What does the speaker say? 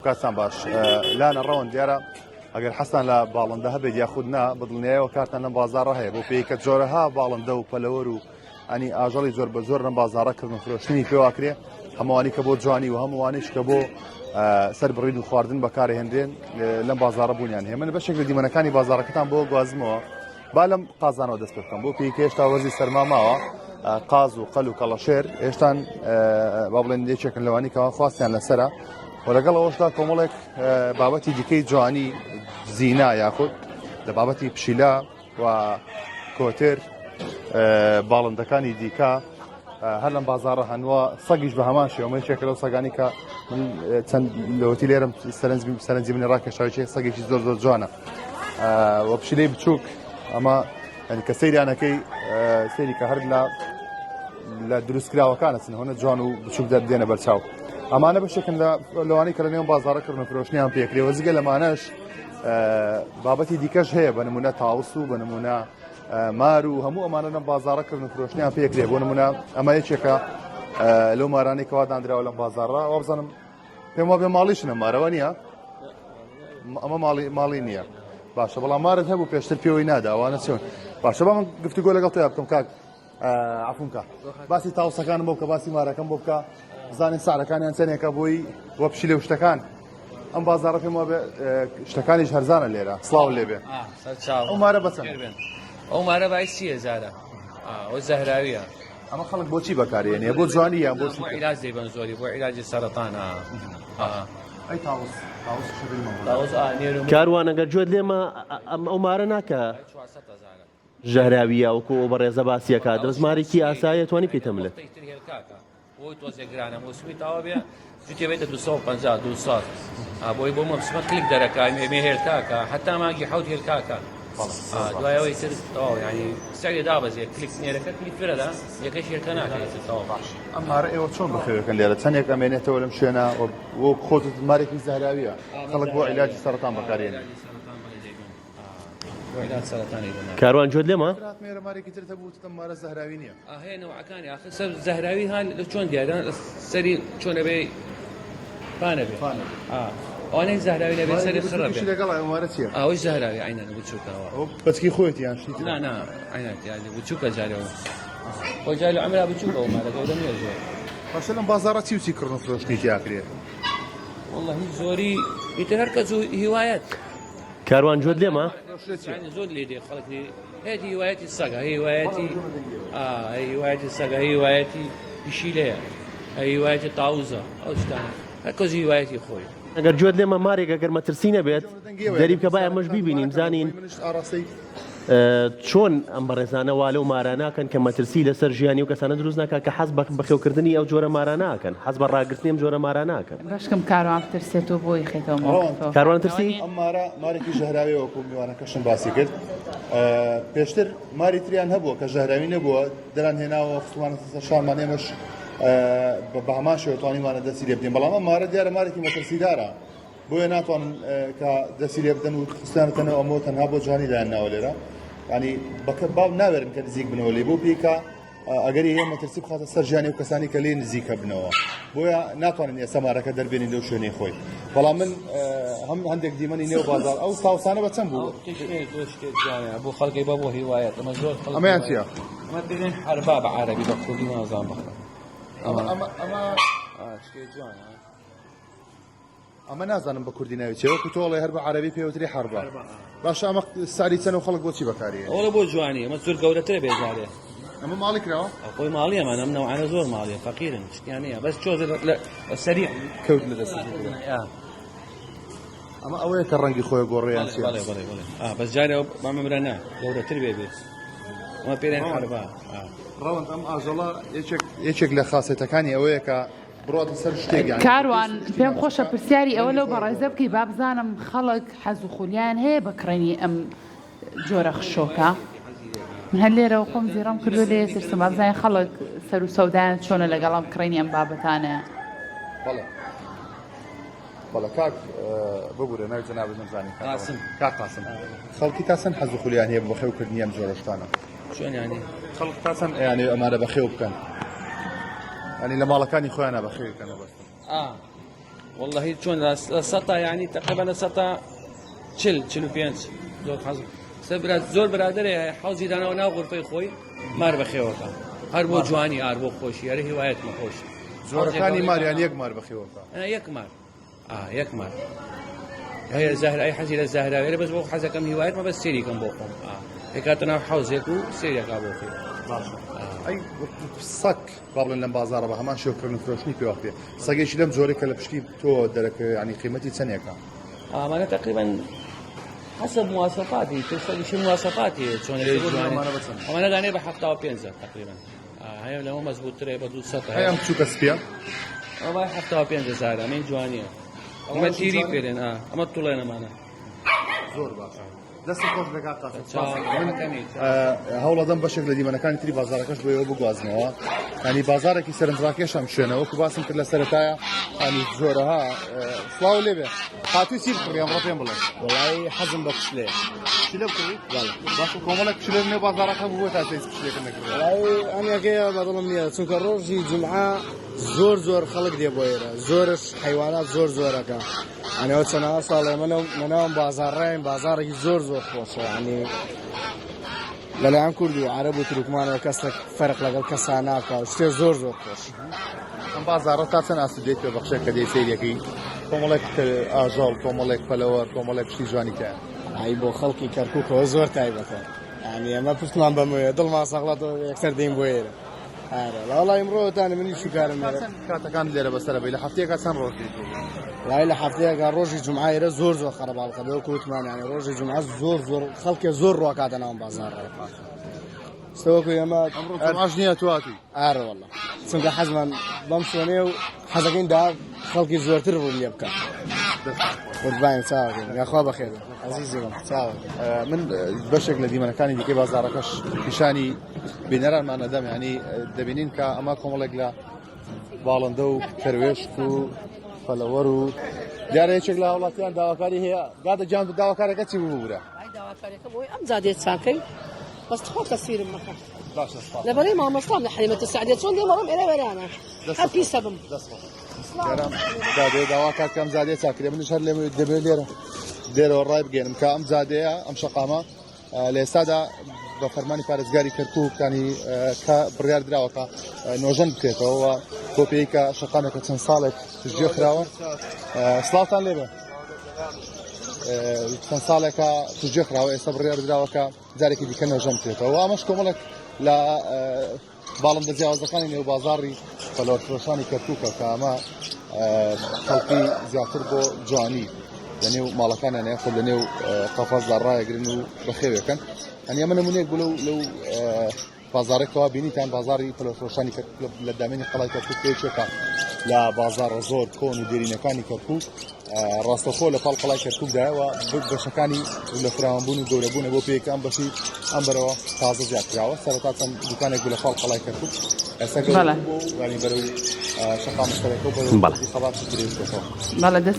کاتان باش لانا ڕەوەن دیارە ئەگەر حەسان لە باڵندە هەبێت یاخودنا بدڵنیایەوە کارتان لەم بازارڕە هەیە بۆ پێی کە جۆرەها باڵندە و پەلەوەر و ئەنی ئاژەڵی زۆر بە زۆر لەم بازارڕەکردن فرۆشتنی پێواکرێ هەمووانی کە بۆ جوانی و هەمووانیش کە بۆ سەر بڕین و خواردن بەکارهێنرێن لەم بازارڕە بوونیان هەیە من بەشێک لە دیمەنەکانی بازارەکەتان بۆ گوازمەوە با لەم قازانەوە دەست پێ بکەم بۆ پێی کە هێشتا وەرزی سەرما ماوە قاز و قەل و کەڵەشێر هێشتان با بڵێن یەکێکن لەوانی کەوا خواستیان لەسەرە و لەگەڵ ئەوەشدا کۆمەڵێک بابەتی دیکەی جوانی زینا یاخود لە بابەتی پشیلا و کۆتر باڵندەکانی دیکە هەر لەم بازارڕە هەنووە سەگیش بە هەمان شێوە یەکێکە لەو سەگانی کە من چەند لەوەتی لێرم سەرنجی منی ڕاکێشاوی سەگێکی زۆر زۆر جوانە وە پشیلەی بچووک ئەمە کە سەیرانەکەی سەیری کە هەر لە دروستکراوەکانە چن هەنە جوان و بچووک دەردێنە بەرچاو ئەمانە بەشێکن لەوانی کە لە نێوان بازارڕەکردن فرۆشتنیان پێکرێەوە جگە لەمانەش بابەتی دیکەش هەیە بە نمونە تاوس و بە نمونە مار و هەموو ئەمانە لەم بازارڕەکردن فرۆشتنیان پێکرێ بۆ نمونە ئەمە یەکێکە لەو مارانەی کەوا دانراوە لەم بازارڕە ئەوە بزانم پێم وابێ ماڵیشنە مارەوە نییە ئەمە ماڵی نییە باشە بەڵام مارت هەبوو پێشتر پێوەی نادا ئەوانە چۆن باشە با من گفتوگۆ لەگەڵ تۆ بکەم کاک عەفومکە باسی تاوسەکانم بۆ بکە باسی مارەکەم بۆ بکە بزانین سعرەکانیان چەندێکە بۆی وە پشیلە و شتەکان ئەم بازارڕە پێم وابێ شتەکانیش هەرزانە لێرە سڵاو لێبێ ئەو مارە بەچەند ئەو مارە بای 30,000 ئەو زەهراویە ئەمە خەڵک بۆچی بەکارێنێ بۆ جوانی یان بۆ عیلاج دەیبەن زۆری بۆ عیلاجی سەرەتانە ئەی تاوس کاروان ئەگەر گوێت لێمە ئەو مارە ناکە ژەهراویە وەکو ئەو بەڕێزە باسیەکە دەستمارێکی ئاسایە توانی پێتەملێت بۆی تۆزێک گرانە موسمی تاوە بێ جوتێ بێتە 250 200 بۆی بۆ مەبسمە کلیک دەرەکە مێ هێرکاکە حتا ماگی حوت هێرکاکە دوایەوەی تر تەواو ینی سەری دابەزێ کلیک نێرەکە کلیک فرەدا یەکەش هێرکە ناکرێت تەواو باش ئەم مارە ئێوە چۆن بخێوەکەن لێرە چەندێک ئەمێنێتەوە لەم شوێنە وە خۆتت مارێکی زەهراویە خەڵک بۆ عیلاجی سەرەتان بەکارێنێ کاروان گوێت لێمە مێرە مارێکی تر هەبوو تم مارە زەهراوی نییە هەیە نەوعەکانی آخر سەر زەهراوی هەن لە چۆن دیارە سەری چۆنە بێ پانە بێ ئەوانەی زەهراوی نەبێ سەری خڕە بێ لەگەڵ ئەومارە چییە ئەوەی زەهراوی عینەن بچووکەوە ئەو بەچکی خۆیەتی یان شتی نا عینەت یادی بچووکە جارەوە خۆ جای لە عەمرا بچووکەوە مارەکە دەمێ زۆر باشە لەم بازارڕە چی و چی کڕن و فرۆشتنی تیاکرێت والله هیچ زۆری ئیتر هەر کەس و هیوایەت کاروان گوێت لێمە زۆر لێ دێ خەڵک هەیە هیوایەتی سەگە هیوایەتی هیوایەتی سەگە هیوایەتی پشیلەیە هیوایەتی تاوزە ئەو شتانە هەر کەس هیوایەتی خۆی ئەگەر گوێت لێمە مارێک ئەگەر مەترسی نەبێت دەریب کە با ئەمەش بیبینین زانین چۆن ئەم بەڕێزانە وا لەو ماراناکەن کە مەترسی لەسەر ژیانی و کەسانە دروست ناکە کە حەز بەخێوکردنی ئەو جۆرە ماراناکەن حەز بە ڕاگررتنی ئەم جۆرە ماراناکەن باشکەم کاروان ترسێتەوە بۆی خێتەوە کاروان ترسی ئەم مارە مارێکی ژەهراوی وەکو میوانەکەشم باسی کرد پێشتر ماری تریان هەبووە کە ژەهراوی نەبووە دەران هێناوە خستوانە شانمان ئێمەش بە هەمان شێوە توانیمانە دەستی لێ بدەین بەڵام ئەم مارە دیارە مارێکی مەترسیدارە بۆیە ناتوانن کە دەستی لێ بدەن و خستانەتەنەوە ئەمەوە تەنها بۆ جوانی دایانناوە لێرە ینی بەکە باو ناوێرن کە نزیک بنەوە لێ بۆ پێیکە ئەگەری هەیە مەترسی بخاتە سەر ژیانی و کەسانی کە لێ نزیکە بنەوە بۆیە ناتوانن ئێستا مارەکە دەربێنین لەو شوێنەی خۆی بەڵام من هەم هەندێک دیمەنی نێو بازار ئەو تاوسانە بە چەند بوو بۆ خەڵکی بە بۆ هیوایەت ئەمە زۆر ئەمەیان چییە؟ ئەمە پێڵێن حەربا بە عەرەبی بە کوردی نازان بخڕە ئەمە نازانم بە کوردی ناوی چێوە کو تۆڵێ هەر بە عەرەبی پێوتری حەربا باشە ئەمە ساری چەند و خەڵک بۆچی بەکارێنێ ئەوە بۆ جوانی ئەمە زۆر گەورەترە بێجارێ ئەمە ماڵی کراوە خۆی ماڵیە من ئەم نەوعانە زۆر ماڵیە فەقیرن شتیان نییە بەس چۆ سەریع کەوت لە دەست ئەمە ئەوەیە کە ڕەنگی خۆی گۆڕیان بەس جارێ مامەمرە نا گەورەتر بێت ئەمە پێێن حەربا ڕەوەند ئەم ئاژەڵە یەکێک لە خاسێتەکانی ئەوەیە کە بڕاتە سەر شتێک کاروان پێم خۆشە پرسیاری ئەوە لەو بەڕێزە بکەی با بزانم خەڵک حەز و خولیان هەیە بکڕێنی ئەم جۆرە خشۆکە من هەر لێرەوە خۆم زیڕم کردو لێ ترسم بزانین خەڵک سەر و سەودایان چۆنە لەگەڵام کڕێنی ئەم بابەتانە بەڵە کاک ببوورە ناوی جەنابەت نەمزانی کاک قاسم خەڵکی تاسەن حەز و خولیان هەیە بەخێوکردنی ئەم جۆرە شتانە چۆن ینی خەڵک تاسەن یعنی ئەمانە بەخێو بکەن ینی لە ماڵەکانی خۆیانە بەخێوکەنە بەستن والله چۆن لە سەتا ینی تقریبا لە سەتا 45 زۆر حەزم زۆر برادرێ حەوزی داناوە ناو غورفەی خۆی مار بەخێوەکە هەر بۆ جوانی ئار بۆ خۆشی یارە هیوایەتمە خۆش زۆرەکانی ماریان یەک مار بەخێوەکە یەک مار یەک مار هەیە زەهر ئەی حەزی لە زەهراوێرە بەس بۆ حەزەکەم هیوایەتمە بەس سێریکەم بۆ خۆم پێکاتە ناو حەوزێک و سێریەکا بۆ خۆی ئەی سەک با بڵێن لەم بازارە بە هەمان شێوکردن و فرۆشتنی پێوە پێ سەگێکی لەم جۆرێکە لە پشتی تۆ دەرەکە ینی قیمەتی چەندێکە ئامانە تقریبا حسب مواصفاتی تسوي مواصفاتی چۆن ئەمانە دانێ بە 75 تقریبا هەیە لەمە مەزبوطترێ بە 200 هەیە بچووکە سپیە ئەمە 75 زارە ئەمە جوانیە ئەمە تیری پێرێن ئەمە توڵێنەمانە زۆر باشە دەستی خۆش دەکات هەوڵەدەم بەشێک لە دیمەنەکانی تری بازارەکەش بۆ ئێوە بگوازنەوە ینی بازارێکی سەرنجڕاکێش ئەم شوێنەوە وەکو باسم کرد لە سەرەتایە ینی زۆرەها سڵاو لێبێ هاتووی چی بکڕی ئەمڕۆ پێم بڵێ وڵی حەزم بە پشلێ پشلێ بکڕی باش کۆمەڵێک پشلێ نێو بازارەکە بووە تا تێز پشلێکە نەکردێت وڵی ئەمێکەیە بەدڵم نییە چونکە ڕۆژی جومعە زۆر خەڵک دێ بۆ ئێرە زۆرش حیوانات زۆرەکە ئەنەوە چەندە ساڵێ منەوەم بازاڕێم بازارێکی زۆر خۆشە ینی لەلایەن کورد و عەرەب و تورکمانەوە کەسێک فەرق لەگەڵ کەسان ناکە شتێ زۆر خۆش ئەم بازارە تا چەند ئاسوودێت پێ بەخشێک کە دێ سەیرەکەی کۆمەڵێک ئاژەڵ کۆمەڵێک پەلەوە کۆمەڵێک پشتی جوانی کە ئای بۆ خەڵکی کەرکووکەوە زۆر تایبەتە ینی ئەمە پشتمان بەمویە دڵمان سەغڵەتەوە یەکسەر دەین بۆ ئێرە وڵی ئمڕۆتانە منی شکارم کاتەکان لێرە بەسەرەبەی لە هەفتەیەکە چەند ڕۆژی وای لە هەفتەیەکە ڕۆژی جومعایرە زۆر خەرەباڵقە بۆ کووتمانیانی ڕۆژی جومعە زۆر خەڵکێ زۆر ڕواکاتە ناو بازارڕێ سەوەکو ئێمە ئەمڕۆ نییە تواتی ئارە وەڵڵا چونکە حەزمان بەم شوێنێ و حەزەکەین دا خەڵکی زۆرتر ڕوو لێ بکە قوربان چاوەکەین یاخوا بەخێر عەزیزم چاوە من بەشێک لە دیمەنەکانی دیکەی بازارەکەش پیشانی بینەرانمان نەدەم ینی دەبینین کە ئەمە کۆمەڵێک لە باڵندە و کەروێشت و پەلەوەر و دیارە یەکێک لە وڵاتیان داواکاری هەیە گادە جان داواکارەکە چی بوو بورە داواکاریەکە بۆی ئەم زادێت چاکەی بەس خۆ کەسیرم مەکە باشە لەبەرەی مامۆستام لە حەلیمەت السعدیە چۆن دێمەڕم ئێرە وەرانە هەر پیسە بم زادێ داواکار کەم زادێ چاکرێ منش هەر لێ دەبێت لێرەوە ڕای بگەێنم کە ئەم زادەیە ئەم شەقامە لە ئێستادا بە فەرمانی پارێزگاری کەرکووکانی کە بڕیار دراوەکە نۆژەن بکرێتەوە بۆ پێی کە شەقامێکە چەند ساڵێک توژێ خراوە سڵاوتان لێبێ چەند ساڵێکە توژێ خراوە ئێستا بڕیار دراوەکە جارێکی دیکە نۆژەن بکرێتەوە ئەمەش کۆمەڵێک لە باڵندە جیاوازەکانی نێو بازاڕی پەلەوەرفرۆشانی کەرکووکە کە ئەمە خەڵکی زیاتر بۆ جوانی لەنێو ماڵەکانیانەیە خۆ لەنێو قەفەزدا ڕایەگرن و بەخێوێکن ئەنی ئەمە نمونەیەک بوو لەو بازارێکەوە بینیتان بازاری پەلەوەرفرۆشانی لە دامێنی قەڵای کەرکووک پێچێکە لە بازارە زۆر کۆن و دێرینەکانی کەرکووک ڕاستەخۆ لە پاڵ قەڵای کەرکووکدایەوە بەشەکانی لە فراوانبوون و گەورەبوونە بۆ پێیەکە ئەم بەشی ئەم بەرەوە تازە زیادکراوە سەرەتا چەند دوکانێک بوو لە پاڵ قەڵای کەرکووک ئێستا بەرەو شەقام مشتەرەکە و بەرەو خەڵات درێژێتەوە بەڵێ